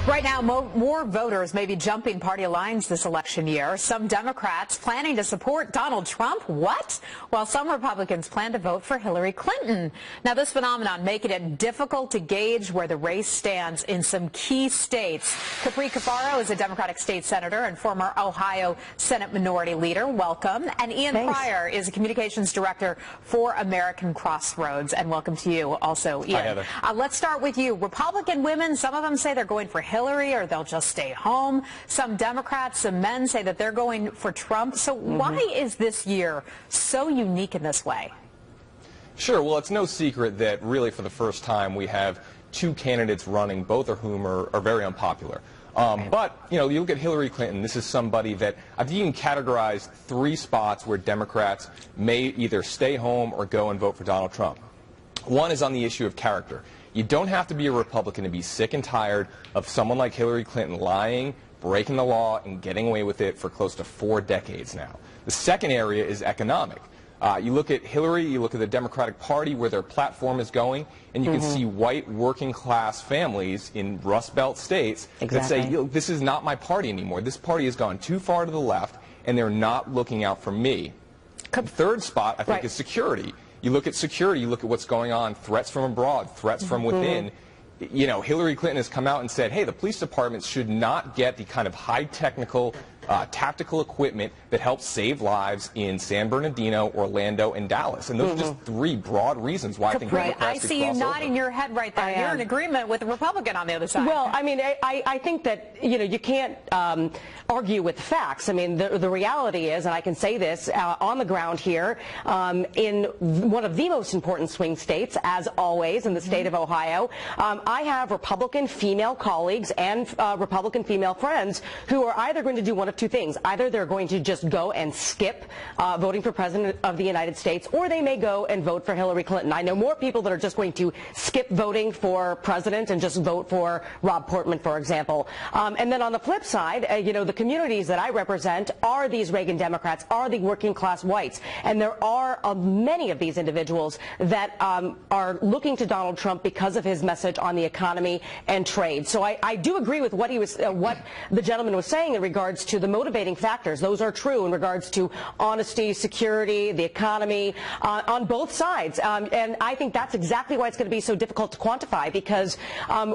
Right now, more voters may be jumping party lines this election year. Some Democrats planning to support Donald Trump. What? While some Republicans plan to vote for Hillary Clinton. Now, this phenomenon making it difficult to gauge where the race stands in some key states. Capri Cafaro is a Democratic state senator and former Ohio Senate Minority Leader. Welcome. And Ian Pryor is a communications director for American Crossroads. And welcome to you also, Ian. Hi, Heather. Let's start with you. Republican women, some of them say they're going for Hillary or they'll just stay home. Some Democrats, some men say that they're going for Trump. So why is this year so unique in this way? Sure. Well, it's no secret that really for the first time we have two candidates running, both of whom are very unpopular. But, you know, you look at Hillary Clinton, this is somebody that I've even categorized three spots where Democrats may either stay home or go and vote for Donald Trump. One is on the issue of character. You don't have to be a Republican to be sick and tired of someone like Hillary Clinton lying, breaking the law, and getting away with it for close to 4 decades now. The second area is economic. You look at Hillary, you look at the Democratic Party, where their platform is going, and you can see white working-class families in Rust Belt states that say, this is not my party anymore. This party has gone too far to the left, and they're not looking out for me. The third spot, I think, is security. You look at security, you look at what's going on, threats from abroad, threats from within. You know, Hillary Clinton has come out and said, hey, the police departments should not get the kind of high-technical, tactical equipment that helps save lives in San Bernardino, Orlando, and Dallas. And those are just three broad reasons why I think Democrats I see you nodding your head right there. You're in agreement with the Republican on the other side. Well, I mean, I think that, you know, you can't argue with facts. I mean, the reality is, and I can say this on the ground here, in one of the most important swing states, as always, in the state of Ohio, I have Republican female colleagues and Republican female friends who are either going to do one of two things. Either they're going to just go and skip voting for President of the United States, or they may go and vote for Hillary Clinton. I know more people that are just going to skip voting for President and just vote for Rob Portman, for example. And then on the flip side, you know, the communities that I represent are these Reagan Democrats, are the working class whites. And there are many of these individuals that are looking to Donald Trump because of his message on the economy and trade. So I do agree with what he was, what the gentleman was saying in regards to the motivating factors. Those are true in regards to honesty, security, the economy, on both sides. And I think that's exactly why it's going to be so difficult to quantify, because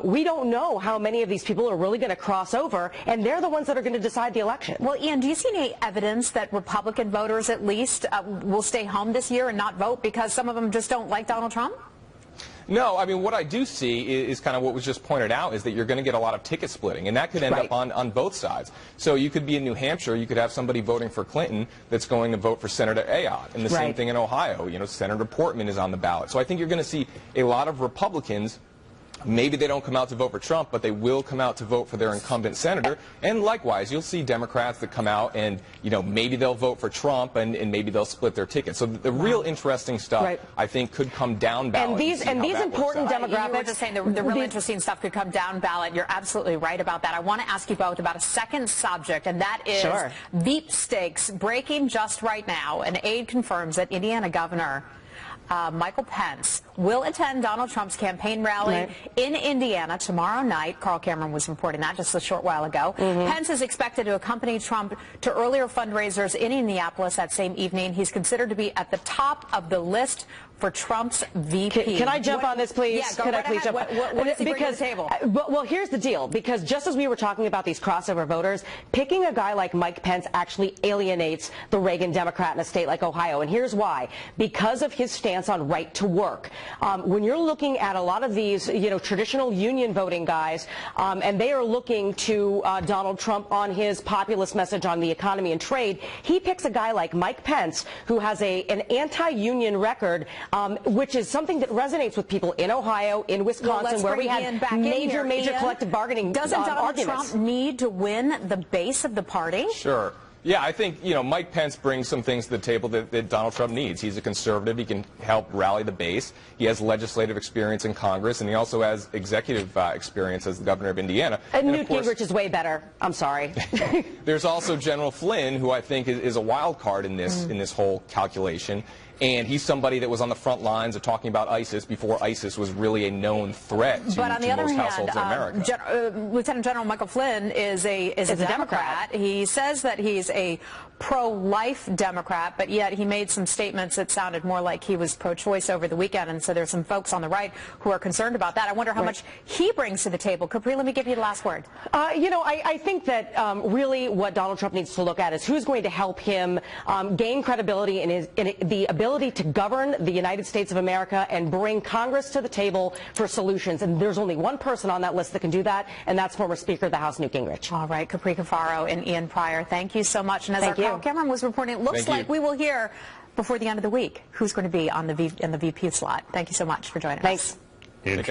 we don't know how many of these people are really going to cross over, and they're the ones that are going to decide the election. Well, Ian, do you see any evidence that Republican voters, at least, will stay home this year and not vote because some of them just don't like Donald Trump? No, I mean, what I do see is kind of what was just pointed out, is that you're going to get a lot of ticket splitting, and that could end up on both sides. So you could be in New Hampshire, you could have somebody voting for Clinton that's going to vote for Senator Ayotte, and the same thing in Ohio. You know, Senator Portman is on the ballot. So I think you're going to see a lot of Republicans. Maybe they don't come out to vote for Trump, but they will come out to vote for their incumbent senator. And likewise, you'll see Democrats that come out and, you know, maybe they'll vote for Trump and maybe they'll split their tickets. So the real interesting stuff, I think, could come down ballot. And these important demographics. You were just saying the real interesting stuff could come down ballot. You're absolutely right about that. I want to ask you both about a second subject, and that is Veep stakes breaking just right now. An aide confirms that Indiana Governor Michael Pence will attend Donald Trump's campaign rally in Indiana tomorrow night. Carl Cameron was reporting that just a short while ago. Pence is expected to accompany Trump to earlier fundraisers in Indianapolis that same evening. He's considered to be at the top of the list for Trump's VP. Can I jump on this, please? Yeah, go right ahead. What does he bring to the table? Well, here's the deal. Because just as we were talking about these crossover voters, picking a guy like Mike Pence actually alienates the Reagan Democrat in a state like Ohio. And here's why. Because of his stance on right to work. When you're looking at a lot of these, you know, traditional union voting guys, and they are looking to Donald Trump on his populist message on the economy and trade, he picks a guy like Mike Pence, who has an anti-union record, which is something that resonates with people in Ohio, in Wisconsin, where we had major collective bargaining arguments. Doesn't Donald Trump need to win the base of the party? Sure. Yeah, I think, you know, Mike Pence brings some things to the table that Donald Trump needs. He's a conservative. He can help rally the base. He has legislative experience in Congress, and he also has executive experience as the governor of Indiana. And Newt Gingrich is way better. I'm sorry. There's also General Flynn, who I think is a wild card in this whole calculation. And he's somebody that was on the front lines of talking about ISIS before ISIS was really a known threat to most households in America. Lieutenant General Michael Flynn is a Democrat. He says that he's a pro-life Democrat, but yet he made some statements that sounded more like he was pro-choice over the weekend, and so there's some folks on the right who are concerned about that. I wonder how much he brings to the table. Capri, let me give you the last word. I think that really what Donald Trump needs to look at is who's going to help him gain credibility in the ability to govern the United States of America and bring Congress to the table for solutions. And there's only one person on that list that can do that, and that's former Speaker of the House, Newt Gingrich. All right, Capri Cafaro and Ian Pryor, thank you so much. And as Carl Cameron was reporting, it looks like we will hear before the end of the week who's going to be on in the VP slot. Thank you so much for joining us. Thanks.